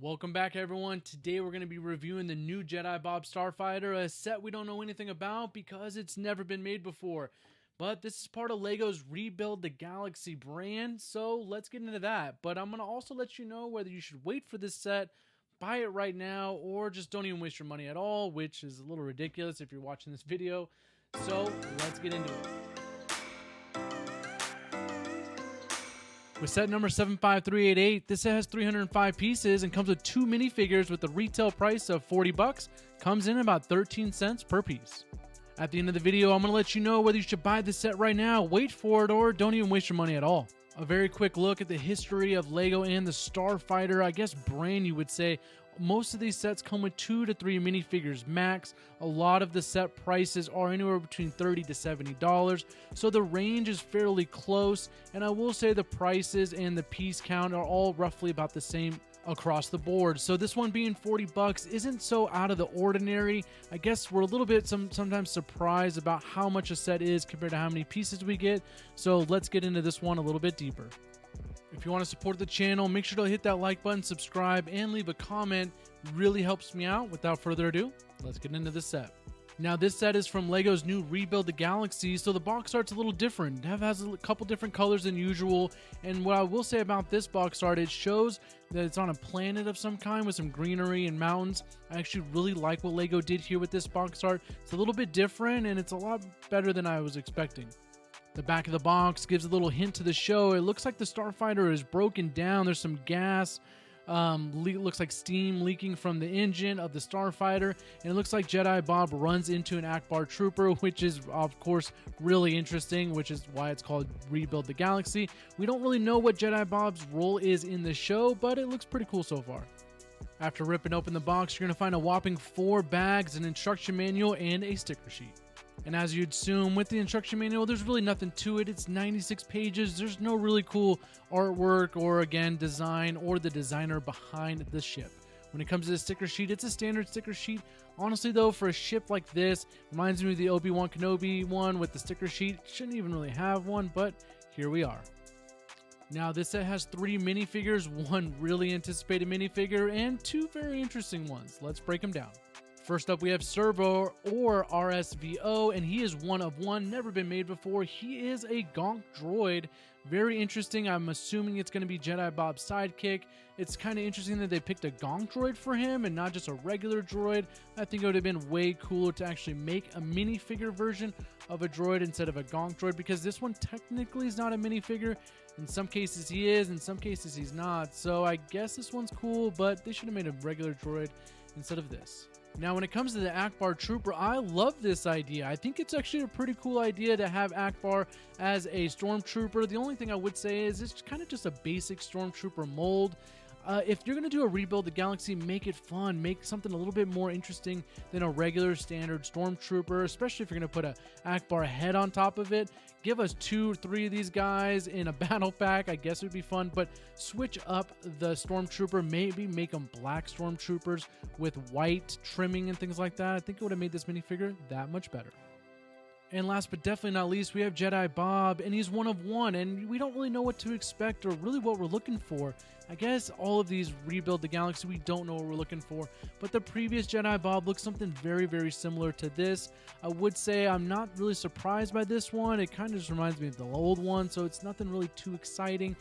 Welcome back, everyone. Today we're going to be reviewing the new Jedi Bob Starfighter, a set we don't know anything about because it's never been made before. But this is part of LEGO's Rebuild the Galaxy brand, so let's get into that. But I'm going to also let you know whether you should wait for this set, buy it right now, or just don't even waste your money at all, which is a little ridiculous if you're watching this video. So let's get into it. With set number 75388, this set has 305 pieces and comes with 2 minifigures with a retail price of $40. Comes in about 13 cents per piece. At the end of the video, I'm going to let you know whether you should buy this set right now, wait for it, or don't even waste your money at all. A very quick look at the history of LEGO and the Starfighter, I guess brand you would say. Most of these sets come with 2 to 3 minifigures max. A lot of the set prices are anywhere between $30 to $70, so the range is fairly close, and I will say the prices and the piece count are all roughly about the same across the board. So this one being $40 isn't so out of the ordinary. I guess we're a little bit sometimes surprised about how much a set is compared to how many pieces we get, so let's get into this one a little bit deeper. If you want to support the channel, make sure to hit that like button, subscribe, and leave a comment. It really helps me out. Without further ado, let's get into this set. Now, this set is from LEGO's new Rebuild the Galaxy, so the box art's a little different. It has a couple different colors than usual, and what I will say about this box art, it shows that it's on a planet of some kind with some greenery and mountains. I actually really like what LEGO did here with this box art. It's a little bit different, and it's a lot better than I was expecting. The back of the box gives a little hint to the show. It looks like the Starfighter is broken down. There's some gas, looks like steam leaking from the engine of the Starfighter, and it looks like Jedi Bob runs into an Akbar trooper, which is of course really interesting, which is why it's called Rebuild the Galaxy. We don't really know what Jedi Bob's role is in the show, but it looks pretty cool so far. After ripping open the box, you're going to find a whopping 4 bags, an instruction manual, and a sticker sheet. And as you'd assume, with the instruction manual, there's really nothing to it. It's 96 pages. There's no really cool artwork or, again, design or the designer behind the ship. When it comes to the sticker sheet, it's a standard sticker sheet. Honestly, though, for a ship like this, reminds me of the Obi-Wan Kenobi one with the sticker sheet. Shouldn't even really have one, but here we are. Now, this set has 3 minifigures, 1 really anticipated minifigure, and 2 very interesting ones. Let's break them down. First up, we have Servo, or RSVO, and he is one of one, never been made before. He is a Gonk droid. Very interesting. I'm assuming it's going to be Jedi Bob's sidekick. It's kind of interesting that they picked a Gonk droid for him and not just a regular droid. I think it would have been way cooler to actually make a minifigure version of a droid instead of a Gonk droid, because this one technically is not a minifigure. In some cases he is, in some cases he's not. So I guess this one's cool, but they should have made a regular droid instead of this. Now, when it comes to the Akbar Trooper, I love this idea. I think it's actually a pretty cool idea to have Akbar as a Stormtrooper. The only thing I would say is it's kind of just a basic Stormtrooper mold. If you're going to do a Rebuild the Galaxy, make it fun. Make something a little bit more interesting than a regular standard Stormtrooper, especially if you're going to put a Akbar head on top of it. Give us 2 or 3 of these guys in a battle pack. I guess it would be fun, but switch up the Stormtrooper. Maybe make them black Stormtroopers with white trimming and things like that. I think it would have made this minifigure that much better. And last but definitely not least, we have Jedi Bob, and he's one of one, and we don't really know what to expect or really what we're looking for. I guess all of these Rebuild the Galaxy, we don't know what we're looking for, but the previous Jedi Bob looks something very, very similar to this. I would say I'm not really surprised by this one. It kind of just reminds me of the old one, so it's nothing really too exciting.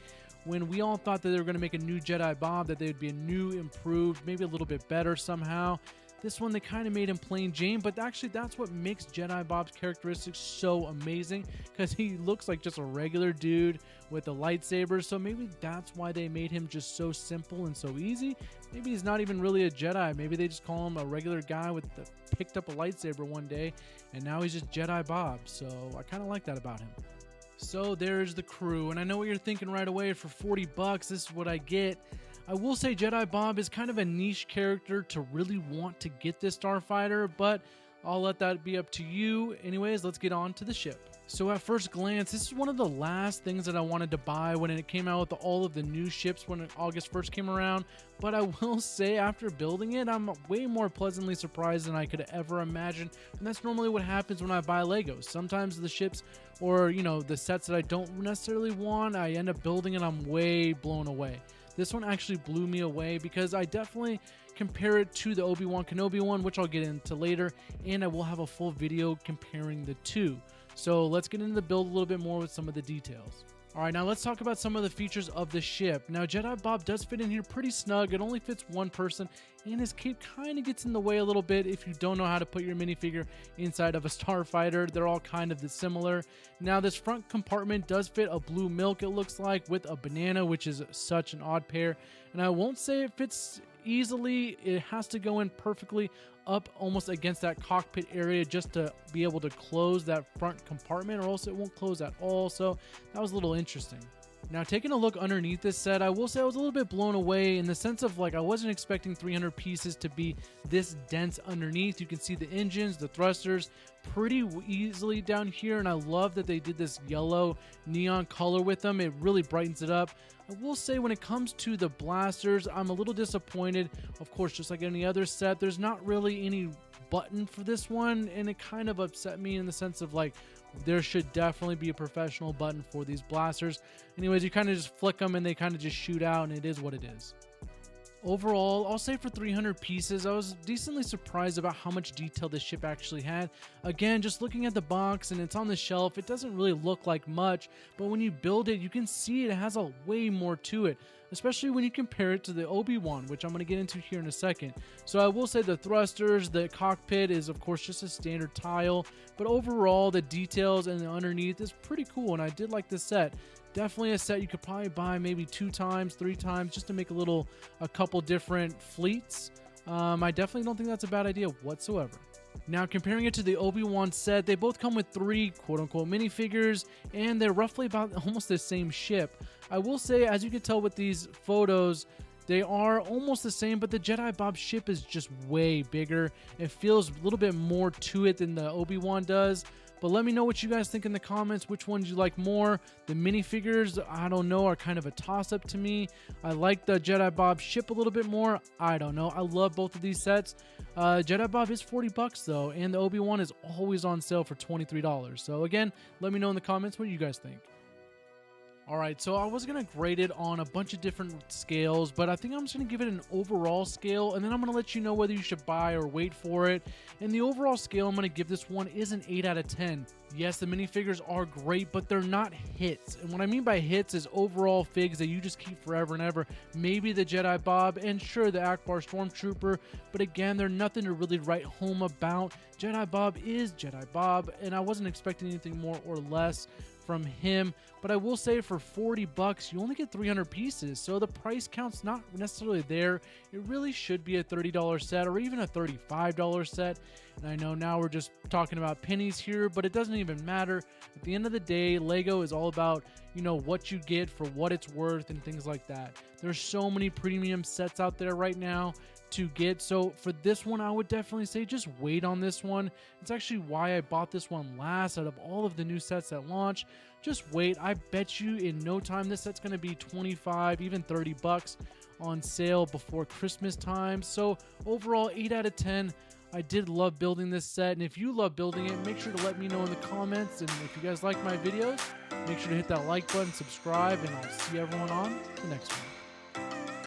When we all thought that they were going to make a new Jedi Bob, that they would be a new, improved, maybe a little bit better somehow. This one, they kind of made him plain Jane, but actually that's what makes Jedi Bob's characteristics so amazing, because he looks like just a regular dude with a lightsaber, so maybe that's why they made him just so simple and so easy. Maybe he's not even really a Jedi. Maybe they just call him a regular guy picked up a lightsaber one day, and now he's just Jedi Bob, so I kind of like that about him. So there's the crew, and I know what you're thinking right away. For $40, this is what I get. I will say Jedi Bob is kind of a niche character to really want to get this Starfighter, but I'll let that be up to you. Anyways, let's get on to the ship. So at first glance, this is one of the last things that I wanted to buy when it came out with all of the new ships when August 1st came around. But I will say, after building it, I'm way more pleasantly surprised than I could ever imagine. And that's normally what happens when I buy Legos. Sometimes the ships or, the sets that I don't necessarily want, I end up building and I'm way blown away. this one actually blew me away because I definitely compare it to the Obi-Wan Kenobi one, which I'll get into later, and I will have a full video comparing the two. So let's get into the build a little bit more with some of the details. Alright, now let's talk about some of the features of the ship. Now, Jedi Bob does fit in here pretty snug. It only fits one person, and his cape kind of gets in the way a little bit if you don't know how to put your minifigure inside of a Starfighter. They're all kind of similar. Now, this front compartment does fit a blue milk, it looks like, with a banana, which is such an odd pair. And I won't say it fits easily. It has to go in perfectly up almost against that cockpit area just to be able to close that front compartment, or else it won't close at all. So that was a little interesting. Now, taking a look underneath this set, I will say I was a little bit blown away in the sense of, like, I wasn't expecting 300 pieces to be this dense underneath. You can see the engines, the thrusters pretty easily down here, and I love that they did this yellow neon color with them. It really brightens it up. I will say when it comes to the blasters, I'm a little disappointed. Of course, just like any other set, there's not really any button for this one, and it kind of upset me in the sense of, like, there should definitely be a professional button for these blasters. Anyways, you kind of just flick them and they kind of just shoot out, and it is what it is. Overall, I'll say for 300 pieces, I was decently surprised about how much detail this ship actually had. Again, just looking at the box and it's on the shelf, it doesn't really look like much, but when you build it, you can see it has a way more to it, especially when you compare it to the Obi-Wan, which I'm going to get into here in a second. So I will say the thrusters, the cockpit is of course just a standard tile, but overall the details and the underneath is pretty cool, and I did like this set. Definitely a set you could probably buy maybe 2 times, 3 times, just to make a couple different fleets. I definitely don't think that's a bad idea whatsoever. Now, comparing it to the Obi-Wan set, they both come with 3 quote-unquote minifigures, and they're roughly about almost the same ship. I will say, as you can tell with these photos, they are almost the same, but the Jedi Bob ship is just way bigger. It feels a little bit more to it than the Obi-Wan does. But let me know what you guys think in the comments, which ones you like more. The minifigures, I don't know, are kind of a toss-up to me. I like the Jedi Bob ship a little bit more. I don't know. I love both of these sets. Jedi Bob is $40 though, and the Obi-Wan is always on sale for $23. So again, let me know in the comments what you guys think. Alright, so I was going to grade it on a bunch of different scales, but I think I'm just going to give it an overall scale, and then I'm going to let you know whether you should buy or wait for it. And the overall scale I'm going to give this one is an 8 out of 10. Yes, the minifigures are great, but they're not hits. And what I mean by hits is overall figs that you just keep forever and ever. Maybe the Jedi Bob, and sure, the Akbar Stormtrooper, but again, they're nothing to really write home about. Jedi Bob is Jedi Bob, and I wasn't expecting anything more or less from him. But I will say for $40 you only get 300 pieces, so the price count's not necessarily there. It really should be a $30 set or even a $35 set. And I know now we're just talking about pennies here, but it doesn't even matter. At the end of the day, Lego is all about, you know, what you get for what it's worth and things like that. There's so many premium sets out there right now to get, so for this one I would definitely say just wait on this one. It's actually why I bought this one last out of all of the new sets that launch. Just wait. I bet you in no time this set's going to be 25, even $30 on sale before Christmas time. So overall, 8 out of 10. I did love building this set, and if you love building it, make sure to let me know in the comments. And if you guys like my videos, make sure to hit that like button, subscribe, and I'll see everyone on the next one.